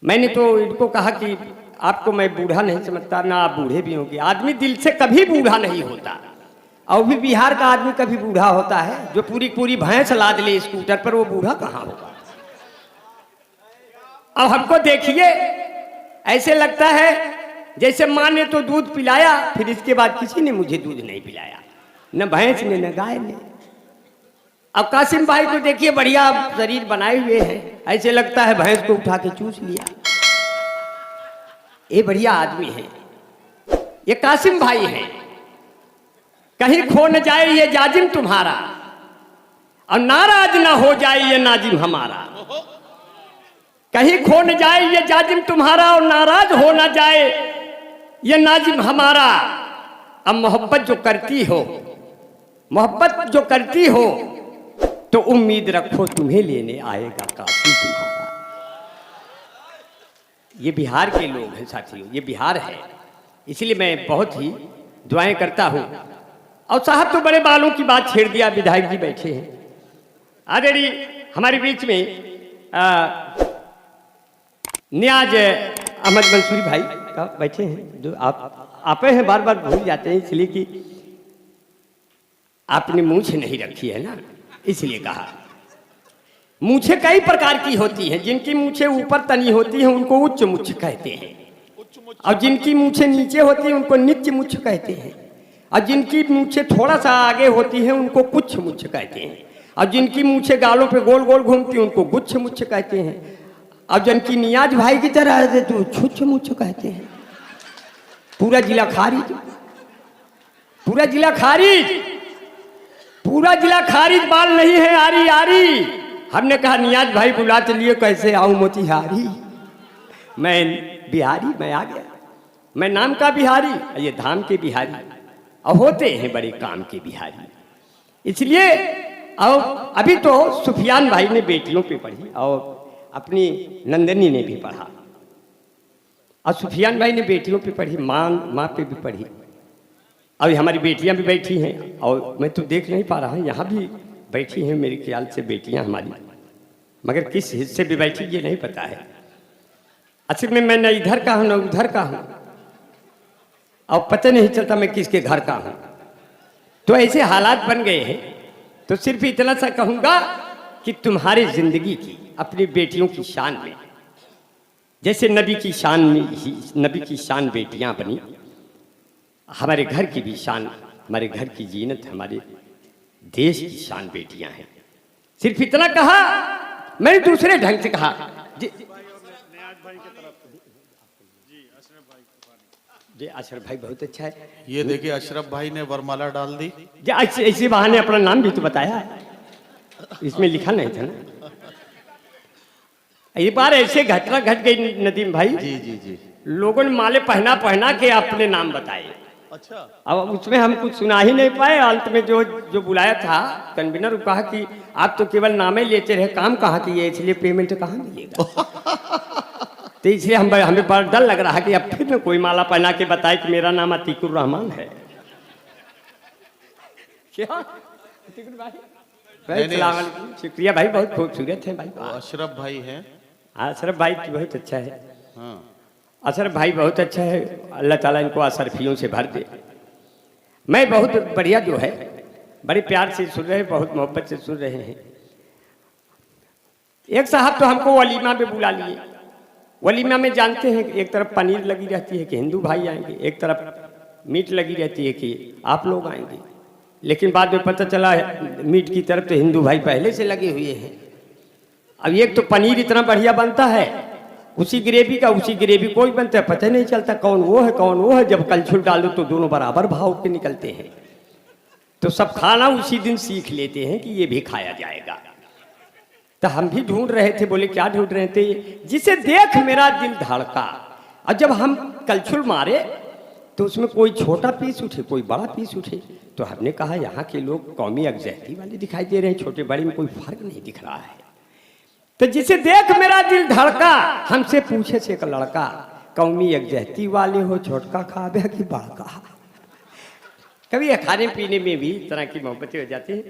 मैंने तो इनको कहा कि आपको मैं बूढ़ा नहीं समझता, ना आप बूढ़े भी होंगे। आदमी दिल से कभी बूढ़ा नहीं होता। और भी बिहार का आदमी कभी बूढ़ा होता है? जो पूरी पूरी भैंस लाद ले स्कूटर पर, वो बूढ़ा कहाँ होगा? अब हमको देखिए, ऐसे लगता है जैसे माँ ने तो दूध पिलाया, फिर इसके बाद किसी ने मुझे दूध नहीं पिलाया, न भैंस ने न गाय ने। अब कासिम भाई को देखिए, बढ़िया शरीर बनाए हुए हैं, ऐसे लगता है भैंस को उठा के चूस लिया। ये बढ़िया आदमी है, ये कासिम भाई है। कहीं खो न जाए ये जाजिम तुम्हारा, और नाराज ना हो जाए ये नाजिम हमारा। कहीं खो न जाए ये जाजिम तुम्हारा, और नाराज हो ना जाए ये नाजिम हमारा। अब मोहब्बत जो करती हो, मोहब्बत जो करती हो, तो उम्मीद रखो तुम्हें लेने आएगा कासिम तुम्हारा। ये बिहार के लोग हैं साथियों, ये बिहार है। इसलिए मैं बहुत ही दुआएं करता हूं। और साहब तो बड़े बालों की बात छेड़ दिया, विधायक जी बैठे हैं आदरणीय हमारे बीच में। नियाज अहमद मंसूरी भाई का बैठे हैं, जो आप हैं, बार बार भूल जाते हैं, इसलिए कि आपने मूंछ नहीं रखी है ना, इसलिए कहा। मूछें कई प्रकार की होती हैं। जिनकी मूछें ऊपर तनी होती हैं उनको उच्च मूछ कहते हैं, और जिनकी मूछें नीचे होती हैं उनको निच्च मूछ कहते हैं, और जिनकी मूछें थोड़ा सा आगे होती हैं उनको कुछ मूछ कहते हैं, और जिनकी मूछें गालों पे गोल गोल घूमती हैं उनको गुच्छ मूछ कहते हैं, और जिनकी नियाज भाई की तरह है तो छुच्छ मूछ कहते हैं। पूरा जिला खारिज, पूरा जिला खारिज, पूरा जिला खारिज। बाल नहीं है आरी आरी। हमने कहा नियाज भाई बुला चलिए, कैसे आऊं मोतिहारी। मैं बिहारी, मैं आ गया, मैं नाम का बिहारी, ये धाम के बिहारी, और होते हैं बड़े काम के बिहारी। इसलिए और अभी तो सुफियान भाई ने बेटियों पे पढ़ी, और अपनी नंदनी ने भी पढ़ा, और सुफियान भाई ने बेटियों पे पढ़ी, माँ पे भी पढ़ी, और हमारी बेटियां भी बैठी हैं। और मैं तो देख नहीं पा रहा, यहाँ भी बैठी हैं मेरे ख्याल से बेटियां हमारी, मगर किस हिस्से भी बैठी ये नहीं पता है। असल में मैं न इधर का हूँ न उधर का हूँ, और पता नहीं चलता मैं किसके घर का हूँ। तो ऐसे हालात बन गए हैं। तो सिर्फ इतना सा कहूँगा कि तुम्हारी जिंदगी की, अपनी बेटियों की शान में, जैसे नबी की शान में ही नबी की शान बेटियां बनी, हमारे घर की भी शान, हमारे घर की जीनत, हमारे देश की शान बेटियां हैं। सिर्फ इतना कहा, मैंने दूसरे ढंग से कहा। जी अशरफ भाई बहुत अच्छा है। ये देखिए अशरफ भाई ने वरमाला डाल दी। ऐसे बहाने अपना नाम भी तो बताया है, इसमें लिखा नहीं था ना। ये बार ऐसे घटना घट गई नदीम भाई। जी जी जी। लोगों ने माले पहना पहना के अपने नाम बताए। अच्छा। अब उसमें हम कुछ सुना ही नहीं पाए। अंत में जो बुलाया था कन्वीनर, कहा कि आप तो केवल नाम ही लेते रहे, काम कहाँ किए, इसलिए पेमेंट कहाँ मिलेगा। तो इसलिए हमें बड़ा डर लग रहा कि अब फिर न कोई माला पहना के बताए कि मेरा नाम अतीकुर रहमान है। क्या शुक्रिया भाई, बहुत खूबसूरत है भाई। अशरफ भाई हैं। अशरफ भाई बहुत अच्छा है। हाँ। अशरफ भाई बहुत अच्छा है। अल्लाह ताला इनको अशरफियों से भर दे। मैं बहुत बढ़िया जो है, बड़े प्यार से सुन रहे हैं, बहुत मोहब्बत से सुन रहे हैं। एक साहब तो हमको वलीमा में बुला लिए। वलीमा में जानते हैं कि एक तरफ पनीर लगी रहती है कि हिंदू भाई आएंगे, एक तरफ मीट लगी रहती है कि आप लोग आएंगे। लेकिन बाद में पता चला है मीट की तरफ तो हिंदू भाई पहले से लगे हुए हैं। अब एक तो पनीर इतना बढ़िया बनता है, उसी ग्रेवी का उसी ग्रेवी कोई बनता है, पता नहीं चलता कौन वो है कौन वो है। जब कलछुल डालो तो दोनों बराबर भाव के निकलते हैं। तो सब खाना उसी दिन सीख लेते हैं कि ये भी खाया जाएगा। तो हम भी ढूंढ रहे थे, बोले क्या ढूंढ रहे थे, जिसे देख मेरा दिल धड़का। और जब हम कलछुल मारे तो उसमें कोई छोटा पीस उठे, कोई बड़ा पीस उठे। तो हमने कहा यहाँ के लोग कौमी यकजहती वाले दिखाई दे रहे हैं, छोटे बड़े में कोई फर्क नहीं दिख रहा है। तो जिसे देख मेरा दिल धड़का, हमसे पूछे से एक लड़का, कौमी यकजहती वाले हो, छोटका खावे कि बड़का। कभी खाने पीने में भी इस तरह की मोहब्बतें हो जाती हैं।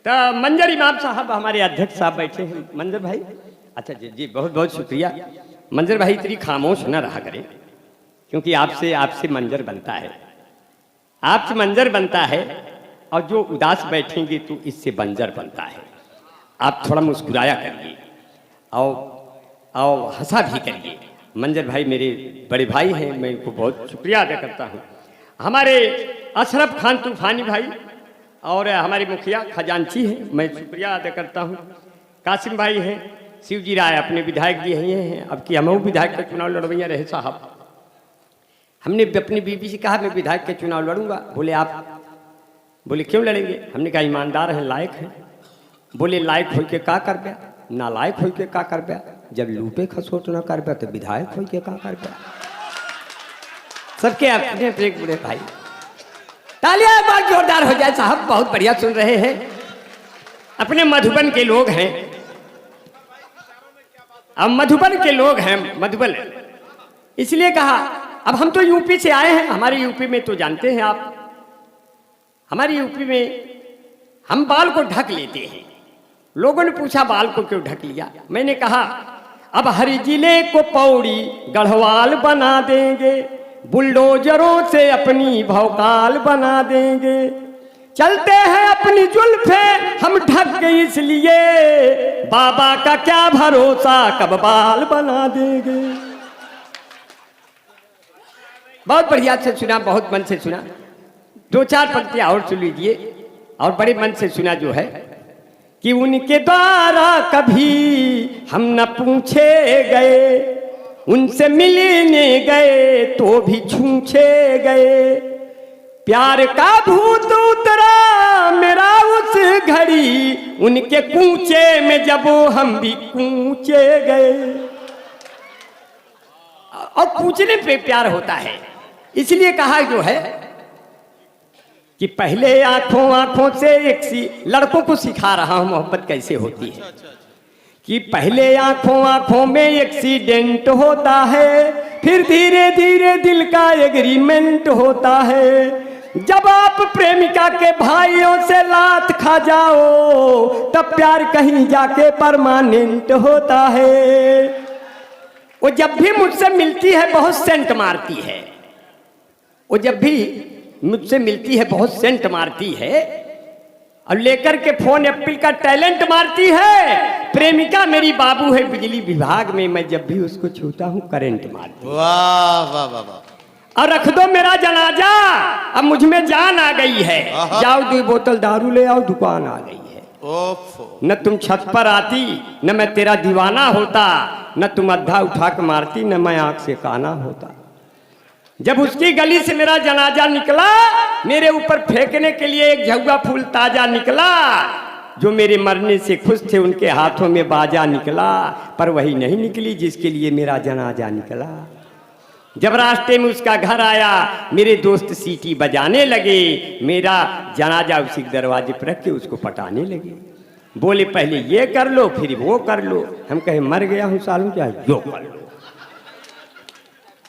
तो मंजर इमाम साहब हमारे अध्यक्ष साहब बैठे हैं। मंजर भाई, अच्छा जी जी बहुत बहुत शुक्रिया। मंजर भाई इतनी खामोश न रहा करें, क्योंकि आपसे मंजर बनता है, आपसे मंजर बनता है, और जो उदास बैठेंगे तो इससे बंजर बनता है। आप थोड़ा मुस्कुराया करिए और हंसा भी करिए। मंजर भाई मेरे बड़े भाई हैं, मैं इनको बहुत शुक्रिया अदा करता हूँ। हमारे अशरफ खान तूफानी भाई और हमारे मुखिया खजांची हैं, मैं शुक्रिया अदा करता हूँ। कासिम भाई हैं, शिवजी राय अपने विधायक जी हैं। अब कि हम विधायक का चुनाव लड़वैया रहे साहब, हमने अपनी बीबी से कहा मैं विधायक का चुनाव लड़ूंगा। बोले आप? बोले क्यों लड़ेंगे? हमने कहा ईमानदार हैं, लायक हैं। बोले लायक हो के का कर पाया, नालायक हो के का कर पाया, जब लूटे खसोट ना कर पाया तो विधायक हो के का कर पाया। सबके अपने अपने बुरे भाई, तालियां एक बार जोरदार हो जाए साहब, बहुत बढ़िया सुन रहे हैं। अपने मधुबन के लोग हैं, अब मधुबन के लोग हैं, मधुबन, इसलिए कहा। अब हम तो यूपी से आए हैं, हमारे यूपी में तो जानते हैं आप, हमारी यूपी में हम बाल को ढक लेते हैं। लोगों ने पूछा बाल को क्यों ढक लिया? मैंने कहा अब हर जिले को पौड़ी गढ़वाल बना देंगे, बुलडोजरों से अपनी भौकाल बना देंगे। चलते हैं अपनी जुल्फे हम ढक के, इसलिए बाबा का क्या भरोसा कब बाल बना देंगे। बहुत बढ़िया से सुना, बहुत मन से सुना। दो चार पंक्तियां और सुन लीजिए, और बड़े मन से सुना जो है कि उनके द्वारा कभी हम न पूछे गए, उनसे मिलने गए तो भी छूछे गए। प्यार का भूत उतरा मेरा उस घड़ी, उनके कूचे में जब हम भी कूचे गए। और पूछने पे प्यार होता है, इसलिए कहा जो है कि पहले आंखों आंखों से एक सी, लड़कों को सिखा रहा हूं मोहब्बत कैसे होती है, कि पहले आंखों आंखों में एक्सीडेंट होता है, फिर धीरे धीरे दिल का एग्रीमेंट होता है। जब आप प्रेमिका के भाइयों से लात खा जाओ तब प्यार कहीं जाके परमानेंट होता है। वो जब भी मुझसे मिलती है बहुत सेंट मारती है, वो जब भी मुझसे मिलती है बहुत सेंट मारती है, और लेकर के फोन एप्पल का टैलेंट मारती है। प्रेमिका मेरी बाबू है बिजली विभाग में, मैं जब भी उसको छूता हूँ करंट मारती है। वाह वाह वाह वाह। और रख दो मेरा जनाजा, अब मुझ में जान आ गई है, जाओ 2 बोतल दारू ले आओ, दुकान आ गई है। ओफो। न तुम छत पर आती, न मैं तेरा दीवाना होता, न तुम अद्धा उठा के मारती, न मैं आंख से काना होता। जब उसकी गली से मेरा जनाजा निकला, मेरे ऊपर फेंकने के लिए एक झुग्गा फूल ताजा निकला। जो मेरे मरने से खुश थे उनके हाथों में बाजा निकला, पर वही नहीं निकली जिसके लिए मेरा जनाजा निकला। जब रास्ते में उसका घर आया, मेरे दोस्त सीटी बजाने लगे, मेरा जनाजा उसी दरवाजे पर रख के उसको पटाने लगे। बोले पहले ये कर लो फिर वो कर लो। हम कहे मर गया हूं सालों, क्या जो कर लो।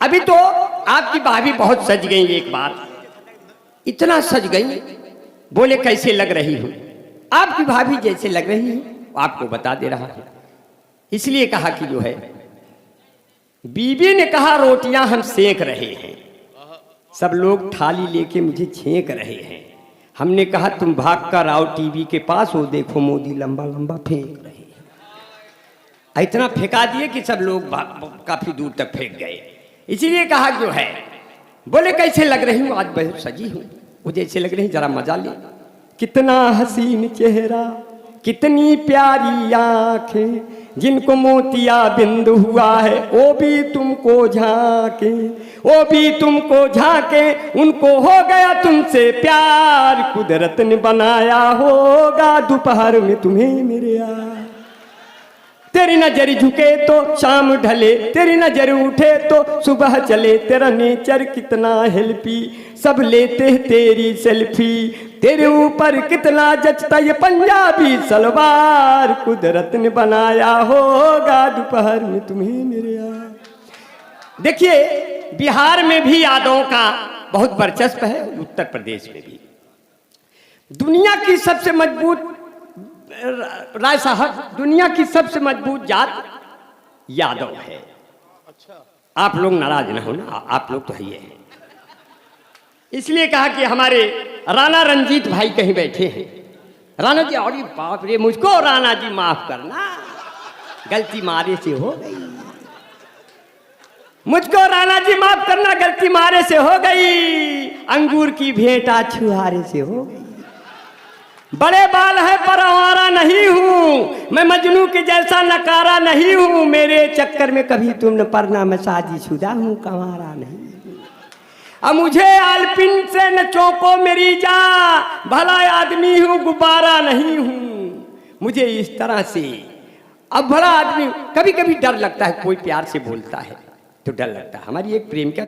अभी तो आपकी भाभी बहुत सज गई, एक बार इतना सज गई, बोले कैसे लग रही हूं? आपकी भाभी जैसे लग रही है आपको बता दे रहा है। इसलिए कहा कि जो है, बीबी ने कहा रोटियां हम सेक रहे हैं, सब लोग थाली लेके मुझे छेक रहे हैं। हमने कहा तुम भाग कर आओ टीवी के पास, वो देखो मोदी लंबा लंबा फेंक रहे हैं। इतना फेंका दिए कि सब लोग काफी दूर तक फेंक गए। इसीलिए कहा जो है, बोले कैसे लग रही हूँ? आज बहुत सजी हूँ। वो जैसे लग रही, जरा मजा ले। कितना हसीन चेहरा, कितनी प्यारी आंखें, जिनको मोतिया बिंद हुआ है वो भी तुमको झांके, वो भी तुमको झांके। उनको हो गया तुमसे प्यार, कुदरत ने बनाया होगा दोपहर में तुम्हें मेरे यार। तेरी नजर झुके तो शाम ढले, तेरी नजर उठे तो सुबह चले। तेरा नेचर कितना हेल्पी, सब लेते हैं तेरी सेल्फी। तेरे ऊपर कितना जचता ये पंजाबी सलवार, कुदरत ने बनाया होगा दोपहर में तुम्हें मेरे यार। देखिए बिहार में भी यादवों का बहुत वर्चस्व है, उत्तर प्रदेश में भी। दुनिया की सबसे मजबूत, राय साहब, दुनिया की सबसे मजबूत जात यादव है। आप लोग नाराज ना हो ना, आप लोग तो है ही है। इसलिए कहा कि हमारे राणा रंजीत भाई कहीं बैठे हैं। राणा जी, अरे बाप रे, मुझको राणा जी माफ करना, गलती मारे से हो गई। मुझको राणा जी माफ करना, गलती मारे से हो गई। अंगूर की भेंटा छुहारे से हो गई। बड़े बाल है पर आवारा नहीं हूं, मैं मजनू के जैसा नकारा नहीं हूं। मेरे चक्कर में कभी तुम न पड़ना, मैं शादीशुदा हूं, कंवारा नहीं। अब मुझे आलपिन से न चौंको मेरी जा, भला आदमी हूं, गुब्बारा नहीं हूं। मुझे इस तरह से, अब बड़ा आदमी, कभी कभी डर लगता है, कोई प्यार से बोलता है तो डर लगता है। हमारी एक प्रेमिका